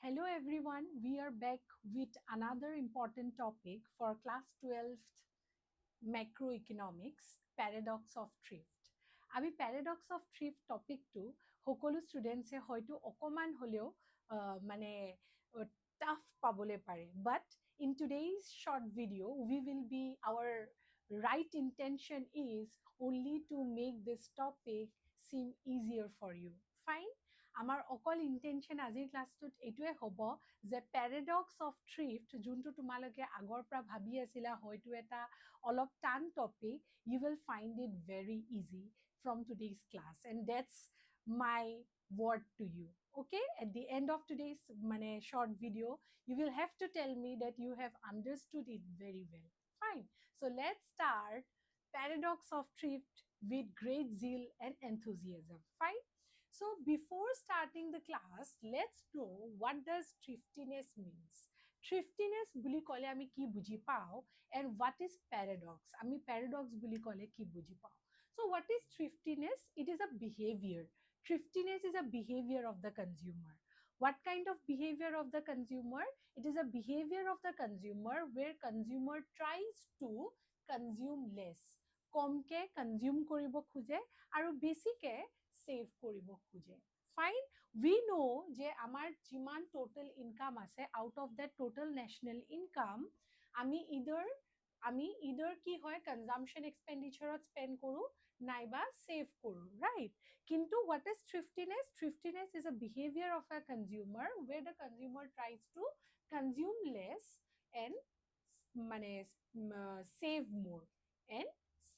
Hello everyone, we are back with another important topic for class 12 macroeconomics, paradox of thrift. আমি paradox of thrift topic to সকলো students এ হয়তো অকমান হলেও মানে tough পাবলে পারে, but in today's short video we will be our right intention is only to make this topic seem easier for you. Fine. আমাৰ অকল ইন্টেনশন আজিৰ ক্লাছটোত এইটোৱে হ'ব যে পেৰাডক্স অফ থ্ৰিফ্ট যোনটো তোমালোকে আগৰ পৰা ভাবি আছিলা হয়তো এটা অলপ টান topic, you will find it very easy from today's class, and that's my word to you. Okay, at the end of today's short video you will have to tell me that you have understood it very well. Fine, so let's start paradox of thrift with great zeal and enthusiasm. Fine. So before starting the class, let's know what does thriftiness means. Thriftiness বুলি কলে আমি কি বুজি পাও, and what is paradox? আমি paradox বুলি কলে কি বুজি পাও. So what is thriftiness? It is a behavior. Thriftiness is a behavior of the consumer. What kind of behavior of the consumer? It is a behavior of the consumer where consumer tries to consume less. কমকে consume কৰিব খোজে আৰু বেছিকে save কৰিব খোজে. Fine. We know যে আমাৰ যিমান total income আছে, out of that total national income, আমি either কি হয় consumption expenditure spend কৰো নাইবা save কৰো, right? কিন্তু what is thriftiness? Thriftiness is a behavior of a consumer where the consumer tries to consume less and save more and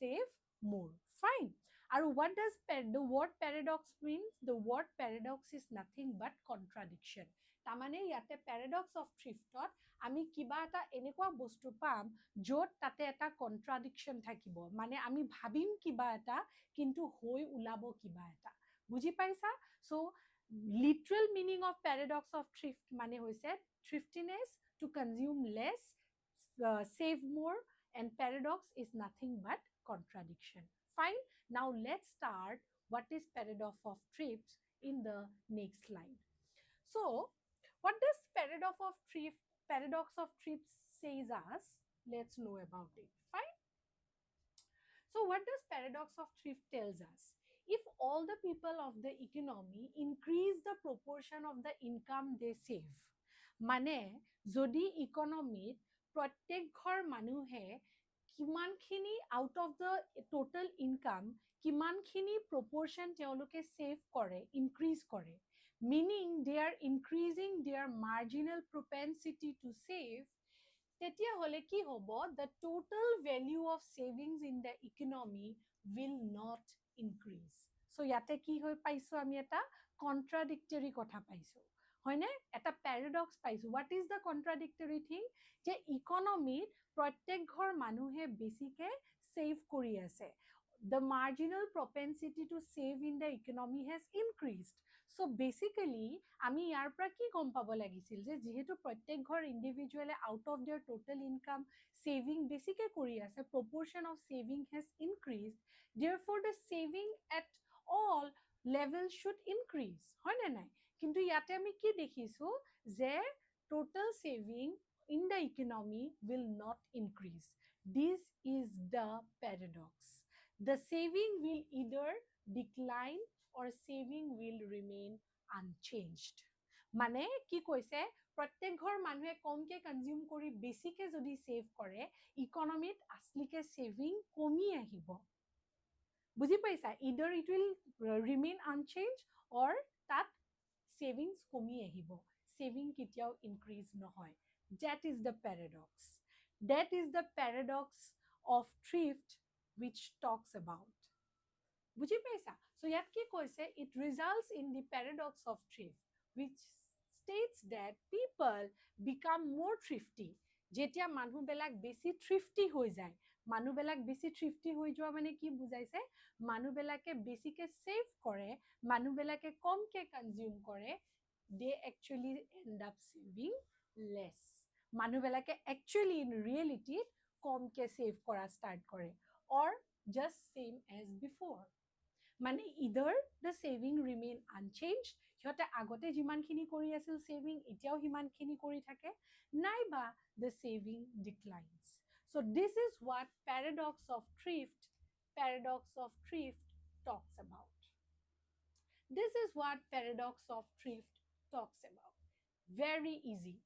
save more. Fine. And what does the word paradox means? The word paradox is nothing but contradiction. Tamane yate paradox of thriftot ami kiba eta enekwa bostu pam jot tate eta contradiction thakibo. Mane ami bhabim kiba eta kintu hoi ulabo kiba eta. Buji paisa? So literal meaning of paradox of thrift mane hoise thriftiness, to consume less, save more, and paradox is nothing but contradiction. Fine. Now let's start what is paradox of thrift in the next slide. So what does paradox of thrift says us? Let's know about it. Fine. So what does paradox of thrift tells us? If all the people of the economy increase the proportion of the income they save, মানে যদি ইকনমিত প্ৰত্যেক ঘৰ মানুহে কিমানখিনি out of the total income কিমানখিনি proportion তেওঁলোকে save কৰে, increase কৰে, meaning they are increasing their marginal propensity to save, তেতিয়া হলে কি হ'ব, the total value of savings in the economy will not increase. So' ইয়াতে কি হৈ পাইছো, আমি এটা কণ্ট্ৰাডিক্টৰী কথা পাইছো, হয়নে? এটা প্যাৰাডক্স পাইছো. What is the contradictory thing? যে ইকনমিত প্ৰত্যেক ঘৰ মানুহে বেছিকে ছেভ কৰি আছে. The marginal propensity to save in the economy has increased. So basically, আমি ইয়াৰ পৰা কি গম পাব লাগিছিল যে যেহেতু প্ৰত্যেক ঘৰ ইন্ডিভিজুৱেলে out of their total income saving বেছিকে কৰি আছে, proportion of saving has increased, therefore the saving at all levels should increase. হয় না নাই? কিন্তু ইয়াতে আমি কি দেখিছো যে total saving in the economy will not increase. This is the paradox. The saving will either decline or saving will remain unchanged. মানে কি কৈছে, প্ৰত্যেক ঘৰ মানুহে কমকে কনজিউম কৰি বেছিকে যদি সেভ কৰে, ইকনমিত আসলিকে সেভিং কমি আহিব. বুজি পাইছা? Either it will remain unchanged or তাত savings কমি আহিব, saving কেতিয়াও increase নহয়. That is the paradox. That is the paradox of thrift which talks about. বুজি পাইছা? So ইয়াত কি কৈছে, it results in the paradox of thrift which states that people become more thrifty. যেতিয়া মানুহবিলাক বেছি thrifty হৈ যায়, মানুহবিলাক বেছি thrifty হৈ যোৱা মানে কি বুজাইছে, মানুহবিলাকে বেছিকে সেভ কৰে, মানুহবিলাকে কমকে কনজিউম কৰে, they actually end up saving less. মানুহবিলাকে actually in reality কমকে সেভ কৰা start কৰে, or just same as before. মানে either the saving remain unchanged, সিহঁতে আগতে যিমানখিনি কৰি আছিল সেভিং এতিয়াও সিমানখিনি কৰি থাকে নাইবা the saving declines. So this is what paradox of thrift talks about. This is what paradox of thrift talks about. Very easy.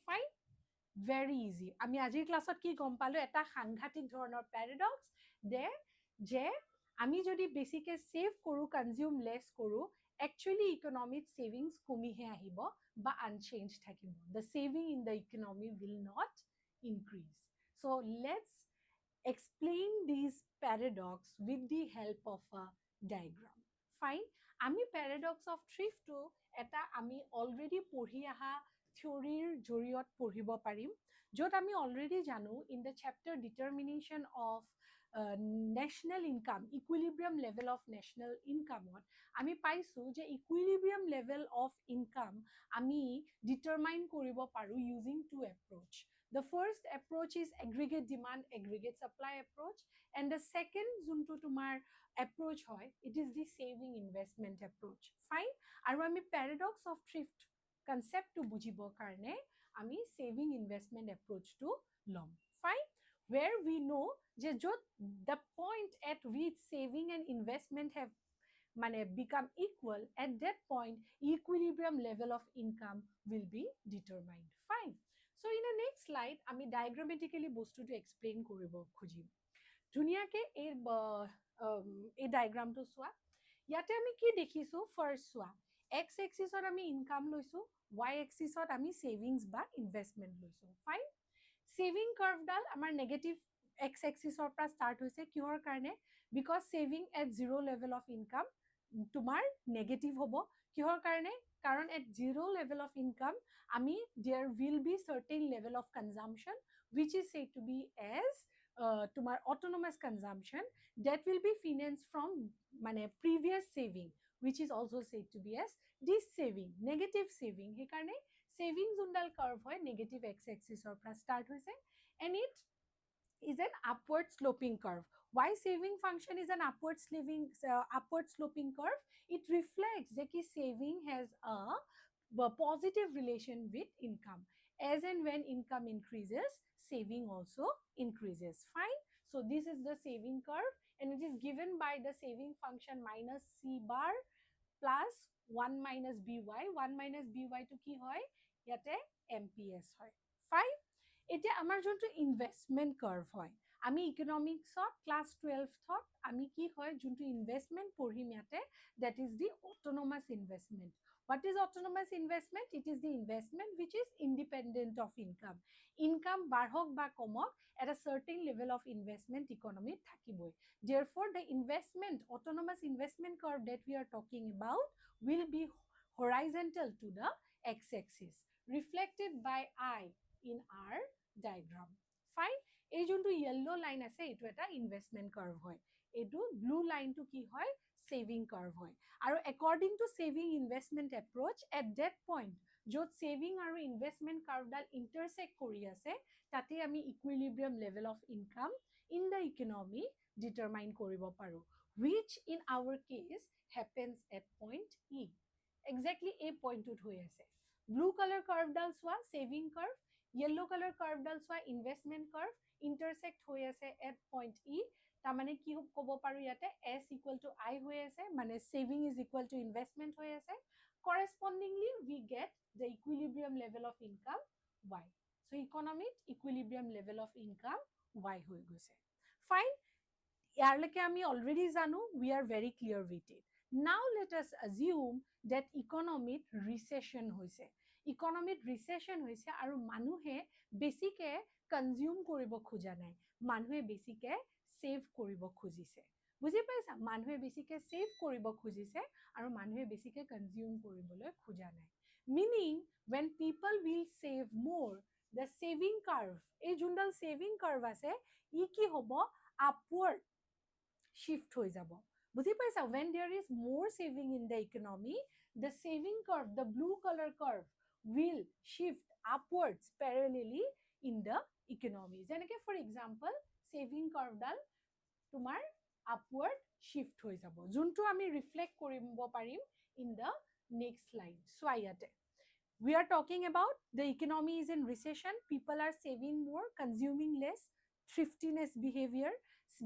Fine? Very easy. আমি আজিৰ ক্লাছত কি গম পালো এটা সাংঘাতিক ধৰণৰ প্যাৰাডক্স যে আমি যদি বেছিকে সেভ কৰো কনজিউম লেছ কৰো actually economic savings কমিহে আহিব বা unchanged থাকিব. The saving in the economy will not increase. So let's explain these paradox with the help of a diagram. Fine? আমি paradox of thrift to এটা আমি already পঢ়ি আহা থিওৰিৰ জৰিয়ত পঢ়িব পাৰিম য'ত আমি অলৰেডি জানো in the chapter determination of national income equilibrium level of national ইনকামত আমি পাইছোঁ যে ইকুইলিব্ৰিয়াম লেভেল অফ ইনকাম আমি ডিটাৰমাইন কৰিব পাৰোঁ using two approach. The first approach is aggregate demand, aggregate supply approach. And the second যোনটো তোমাৰ approach হয়, it is the saving investment approach. Fine? আৰু আমি paradox of thrift concept to বুজিবৰ কাৰণে আমি saving investment approach to ল'ম. Fine? Where we know যে য'ত the point at which saving and investment have become equal, at that point equilibrium level of income will be determined. Fine? So in the next slide আমি diagrammatically বস্তুটো explain কৰিব খুজিম. ধুনীয়াকে এই ডায়াগ্ৰামটো চোৱা. ইয়াতে আমি কি দেখিছো ফাৰ্ষ্ট চোৱা x এক্সিছত আমি ইনকাম লৈছো y এক্সিছত আমি সেভিংস বা ইনভেষ্টমেন্ট লৈছো. ফাইন? সেভিং কাৰ্ভডাল আমাৰ নেগেটিভ x এক্সিছৰ পৰা ষ্টাৰ্ট হৈছে কিহৰ কাৰণে because saving at zero' level of income তোমাৰ নেগেটিভ হ'ব কিহৰ কাৰণে কাৰণ at zero' level of income আমি there will be certain level of consumption which is said to be as তোমার autonomous consumption that will be financed from previous saving which is also said to be as this saving negative saving he karone saving jundal curve hoy negative x axis or pra start hoise and it is an upward sloping curve. Why saving function is an upward sloping curve? It reflects that saving has a positive relation with income. As and when income increases, saving also increases. Fine? So this is the saving curve and it is given by the saving function minus c bar plus 1 minus by. 1 minus by to ki hoy? Yate MPS hoy. Fine? এতিয়া আমাৰ যোনটো investment curve হয় আমি ইকনমিক্সত class 12ত আমি কি হয় যোনটো investment পঢ়িম ইয়াতে that is the autonomous investment. What is autonomous investment? It is the investment which is independent of income. Income বাঢ়ক বা কমক at a certain level of investment economy থাকিবই. Therefore, the autonomous investment curve that we are talking about will be horizontal to the x-axis reflected by I in our diagram. Fine? এই যোনটো yellow line আছে এটো এটা investment curve হয় এটো blue line to কি হয় saving curve হয় আৰু according to saving investment approach at that point য'ত saving আৰু investment curve ডাল intersect কৰি আছে তাতে আমি equilibrium level of income in the economy determine কৰিব পাৰো which in our case happens at point E. Exactly a point ত হৈ আছে blue color curve ডাল চোৱা saving curve yellow color curve dal swa investment curve intersect hoy ase at point E ta mane ki kobo paru yate s equal to I hoy ase mane saving is equal to investment hoy ase correspondingly we get the equilibrium level of income y. So economic equilibrium level of income y hoy goise. Fine? Yarleke ami already janu we are very clear with it. Now let us assume that economic recession hoise. Economic recession hoise aru manuhe besike consume koribo khoja nai manuhe besike save koribo khojise বুজি পাইছা মানুহে বেছিকে save কৰিব খুজিছে আৰু মানুহে বেছিকে consume কৰিবলৈ খোজা নাই meaning when people will save more the saving curve এই যোনডাল saving curve আছে ই কি হ'ব upward shift হৈ যাব বুজি পাইছা when there is more saving in the economy the saving curve the blue color curve will shift upwards parallelly in the economy যেনেকে for example saving curve ডাল তোমাৰ upward shift হৈ যাব যোনটো আমি reflect কৰিব পাৰিম in the Next slide. চোৱা ইয়াতে we are talking about the economy is in recession, people are saving more, consuming less, thriftiness behavior.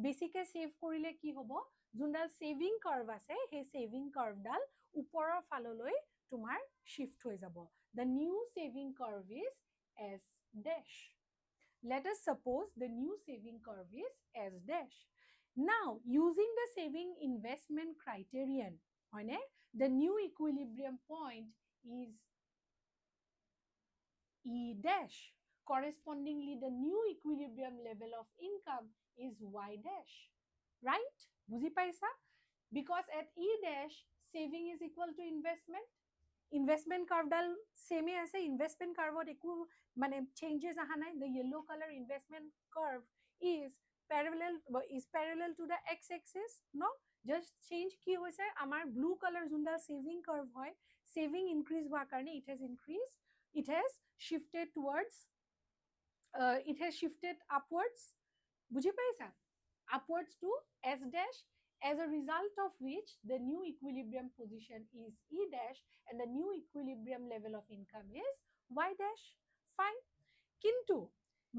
বেছিকে সেভ কৰিলে কি হ'ব, যোনডাল সেভিং কাৰ্ভ আছে সেই সেভিং কাৰ্ভডাল ওপৰৰ ফাললৈ তোমাৰ শিফট হৈ যাব. The new saving curve is S dash. Let us suppose the new saving curve is S dash. Now, using the saving investment criterion, the new equilibrium point is E dash. Correspondingly, the new equilibrium level of income is Y dash. Right? বুজি পাইছা? Because at E dash, saving is equal to investment. Investment curve dal same ase, investment curve eku mane changes aha nai. The yellow color investment curve is parallel to the x axis. No, just change ki hoise amar blue color jundal saving curve hoy, saving increase hua karone it has increased, it has shifted towards it has shifted upwards. বুঝি পাইছা? Upwards to S dash, as a result of which the new equilibrium position is E dash and the new equilibrium level of income is Y dash. Fine. কিন্তু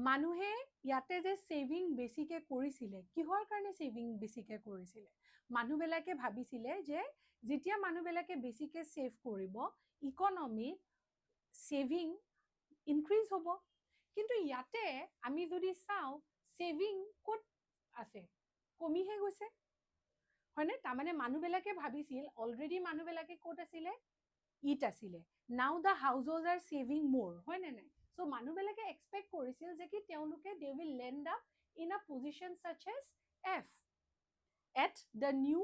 মানুহে ইয়াতে যে saving বেছিকে কৰিছিলে, কিহৰ কাৰণে সেভিং বেছিকে কৰিছিলে? মানুহবিলাকে ভাবিছিলে যে যেতিয়া মানুহবিলাকে বেছিকে সেভ কৰিব, ইকনমিত সেভিং ইনক্ৰিজ হ'ব. কিন্তু ইয়াতে আমি যদি চাওঁ সেভিং ক'ত আছে, কমিহে গৈছে, হয়নে? তাৰমানে মানুহবিলাকে ভাবিছিল অলৰেডি মানুহবিলাকে ক'ত আছিলে, ইট আছিলে. নাও দ্য হাউচ হোল্ডছ আৰ সেভিং মোৰ, হয়নে নাই? চ' মানুহবিলাকে এক্সপেক্ট কৰিছিল যে কি তেওঁলোকে they will land up in a position such as F at the new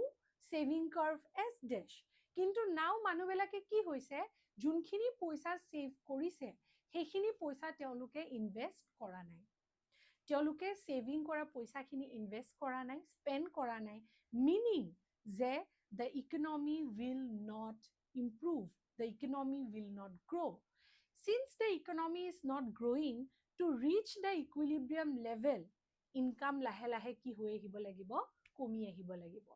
saving curve S dash. কিন্তু নাও মানুহবিলাকে কি হৈছে, যোনখিনি পইচা সেভ কৰিছে সেইখিনি পইচা তেওঁলোকে ইনভেষ্ট কৰা নাই. তেওঁলোকে সেভিং কৰা পইচাখিনি ইনভেষ্ট কৰা নাই, স্পেণ্ড কৰা নাই, মিনিং যে the economy will not improve, the economy will not grow. Since the economy is not growing, to reach the equilibrium level, income লাহে লাহে কি হৈ আহিব লাগিব, কমি আহিব লাগিব.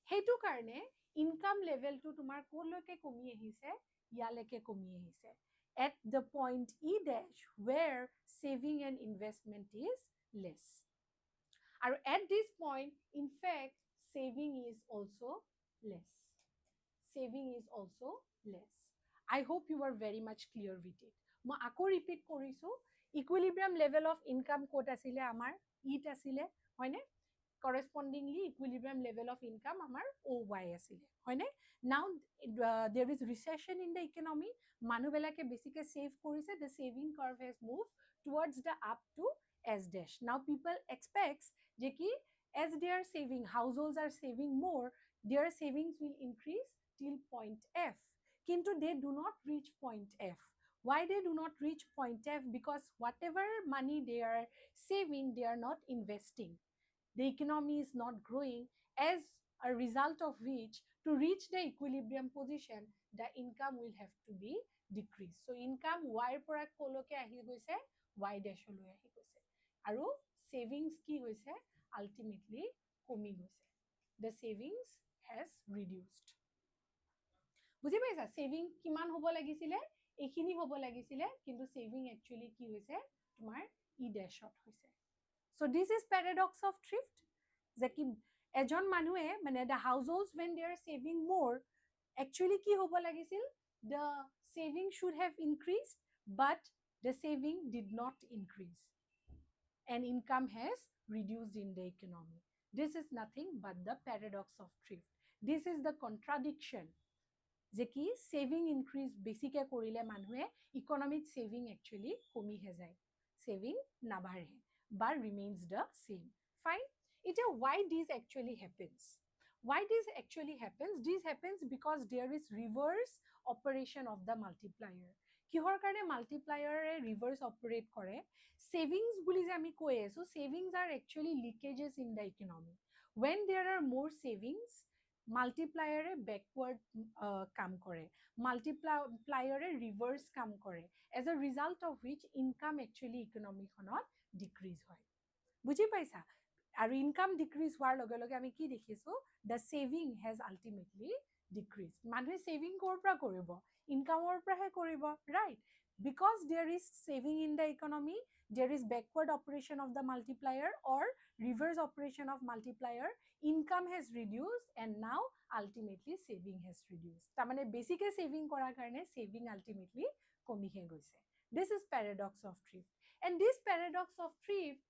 সেইটো কাৰণে ইনকাম লেভেলটো তোমাৰ ক'লৈকে কমি আহিছে, ইয়ালৈকে কমি আহিছে. At the point E dash where saving and investment is less. And at this point, in fact, saving is also less. Saving is also less. I hope you are very much clear with it. মই আকৌ repeat কৰিছো, ইকুইলিব্ৰিয়াম level of income ক'ত আছিলে, আমাৰ it আছিলে, হয়নে? Correspondingly, equilibrium level of income আমাৰ OY আছিলে, হয়নে? Now, there is recession in the economy. মানুহবিলাকে বেছিকে সেভ কৰিছে, the saving curve has moved towards the up to S dash. Now, people expects যে কি as they are saving, households are saving more, their savings will increase till point F. কিন্তু they do not reach point F. Why they do not reach point F? Because whatever money they are saving, they are not investing. The economy is not growing, as a result of which, to reach the equilibrium position, the income will have to be decreased. So income Y পৰা কলৈকে আহি গৈছে, Y dash লৈ আহি গৈছে. আৰু savings কি হৈছে, ultimately কমি গৈছে. The savings has reduced. বুজি পাইছা? সেভিং কিমান হ'ব লাগিছিলে, এইখিনি হ'ব লাগিছিলে, কিন্তু সেভিং একচুয়ালি কি হৈছে, তোমাৰ ই ড্যাশত হৈছে. So this is paradox of thrift. যে কি এজন মানুহে মানে the households when they are saving more, actually কি হ'ব লাগিছিল, the saving should have increased, but the saving did not increase and income has reduced in the economy. This is nothing but the paradox of thrift. This is the contradiction. যে কি saving increase বেছিকে কৰিলে মানুহে economic saving actually কমিহে যায়, saving নাবাঢ়ে বা ৰিমেইনস the same. Fine. এতিয়া why this actually happens? Why this actually happens? This happens because there is reverse operation of the multiplier. কিহৰ কাৰণে মাল্টিপ্লায়াৰে ৰিভাৰ্স অপাৰেট কৰে? সেভিংস বুলি যে আমি কৈ আছো, savings are actually leakages in the economy. When there are more savings, মাল্টিপ্লায়াৰে backward কাম কৰে, মাল্টিপ্লায়াৰে ৰিভাৰ্স কাম কৰে, as a result of which income actually ইকনমিখনত ডিক্ৰিজ হয়. বুজি পাইছা? আৰু ইনকাম ডিক্ৰিজ হোৱাৰ লগে লগে আমি কি দেখিছো, the saving has ultimately decrease. মানুহে saving কৰ পৰা কৰিব? ইনকামৰ পৰাহে কৰিব, right? Because there is saving in the economy, there is backward operation of the multiplier or reverse operation of multiplier. Income has reduced and now ultimately saving has reduced. তাৰমানে বেছিকে saving কৰাৰ কাৰণে saving ultimately কমিহে গৈছে. This is paradox of thrift. And this paradox of thrift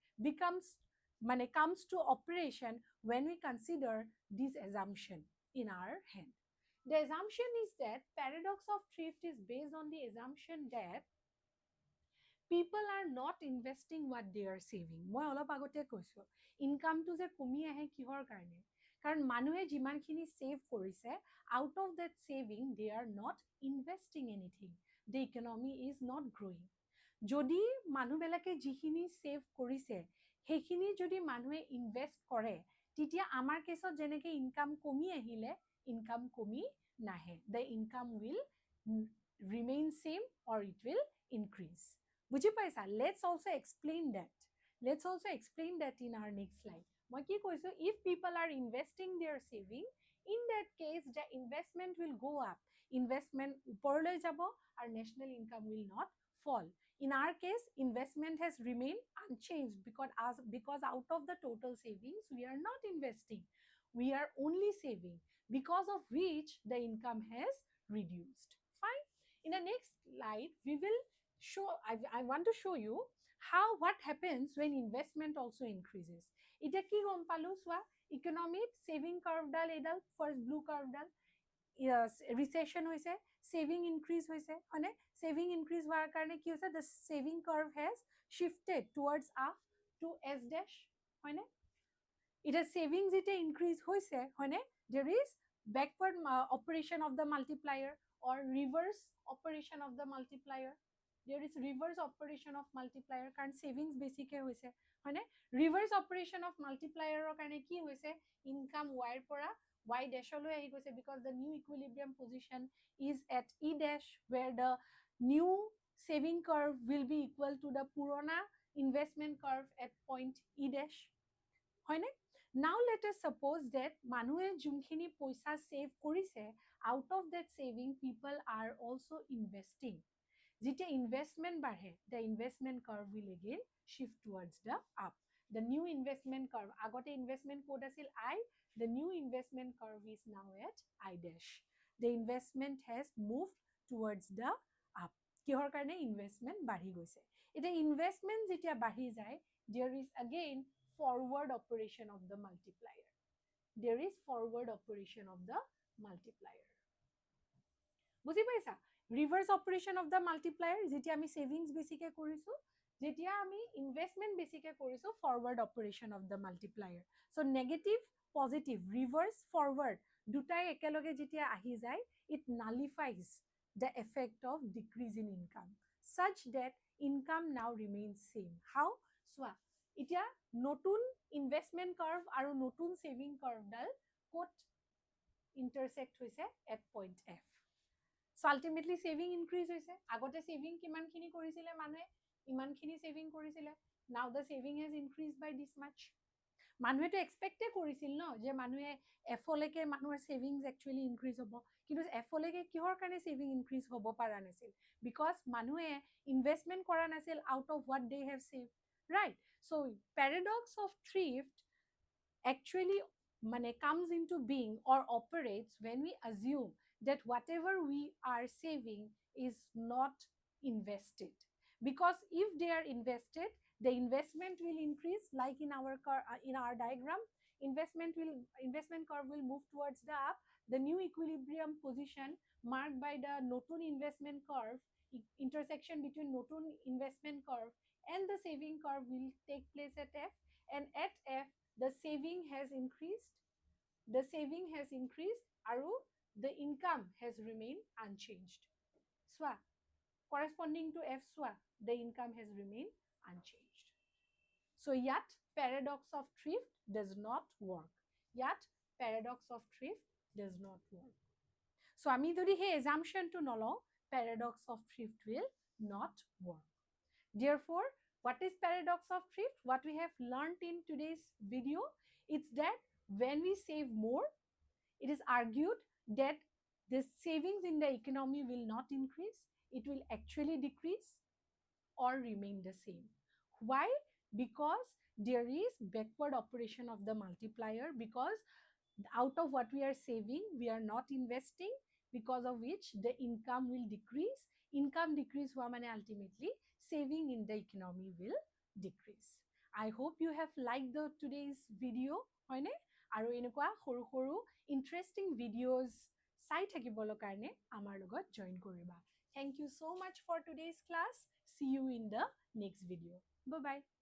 comes to operation when we consider this assumption in our hand. The assumption is that paradox of thrift is based on the assumption that people are not investing what they are saving. মই অলপ আগতে কৈছো ইনকামটো যে কমি আহে কিহৰ কাৰণে? কাৰণ মানুহে যিমানখিনি সেভ কৰিছে, out of that saving they are not investing anything. The economy is not growing. যদি মানুহবিলাকে যিখিনি সেভ কৰিছে সেইখিনি যদি মানুহে ইনভেষ্ট কৰে, তেতিয়া আমাৰ কেছত যেনেকৈ ইনকাম কমি আহিলে ইনকাম কমি নাহে. The income will remain same or it will increase. বুজি পাইছা? Let's also explain that. Let's also explain that in our next slide. মই কি কৈছো, if people are investing their saving, in that case the investment will go up. Investment ওপৰলৈ যাব আৰু national income will not fall. In our case, investment has remained unchanged because out of the total savings, we are not investing. We are only saving, because of which the income has reduced. Fine. In the next slide, we will show, I want to show you what happens when investment also increases. Ita ki gom palu swa economic saving curve dal edal first blue curve dal recession hoise, saving increase hoise, hone saving increase hoar karone ki hoise, the saving curve has shifted towards up to s dash, hone it has savings it increase hoise, hone there is backward operation of the multiplier or reverse operation of the multiplier. There is reverse operation of multiplier কাৰণ savings বেছিকে হৈছে, হয়নে? Reverse operation of multiplier কাৰণে কি হৈছে, income y পৰা y dash লৈ আহি গৈছে because the new equilibrium position is at e dash where the new saving curve will be equal to the purana investment curve at point e dash, হয়নে? Now let us suppose that মানুহে যোনখিনি পইচা save কৰিছে, out of that saving people are also investing. যেতিয়া investment বাঢ়ে, the investment curve will again shift towards the up. The new investment curve, আগতে investment code আছিল I, the new investment curve is now at I dash. The investment has moved towards the up. কিহৰ কাৰণে? investment বাঢ়ি গৈছে. এতিয়া investment যেতিয়া বাঢ়ি যায়, there is again forward operation of the multiplier. There is forward operation of the multiplier. বুজি পাইছা? Reverse operation of the multiplier, যেতিয়া আমি savings বেছিকে কৰিছো, যেতিয়া আমি investment বেছিকে কৰিছো, forward operation of the multiplier. So negative, positive, reverse, forward, দুটাই একেলগে যেতিয়া আহি যায়, it nullifies the effect of decrease in income such that income now remains same. How? চোৱা, এতিয়া নতুন investment curve আৰু নতুন saving curve ডাল ক'ত intersect হৈছে? at point F. So ultimately saving increase hoise. Agote saving kimankhini korisile manhe imankhini saving korisile. Now the saving has increased by this much. Manhe to expect korisil no je manhe F leke manhor savings actually increase hobo. Kintu F leke kihor kane saving increase hobo para nasil because manhe investment kora nasil out of what they have saved, right? So paradox of thrift actually comes into being or operates when we assume that whatever we are saving is not invested. Because if they are invested, the investment will increase, like in our diagram, investment curve will move towards the up. The new equilibrium position marked by the notun investment curve, intersection between notun investment curve and the saving curve will take place at F, and at F the saving has increased, aru the income has remained unchanged. Swa, corresponding to F swa, the income has remained unchanged. So yet paradox of thrift does not work. So ami jodi he assumption to nolo, paradox of thrift will not work. Therefore, what is paradox of thrift? What we have learned in today's video, it's that when we save more, it is argued that the savings in the economy will not increase, it will actually decrease or remain the same. Why? Because there is backward operation of the multiplier, because out of what we are saving, we are not investing, because of which the income will decrease. Income decrease hua mane ultimately saving in the economy will decrease. I hope you have liked the today's video, hoine? Aru enukwa horu horu interesting videos চাই থাকিবলৈ কাৰণে আমাৰ লগত join কৰিবা. Thank you so much for today's class. See you in the next video. Bye bye.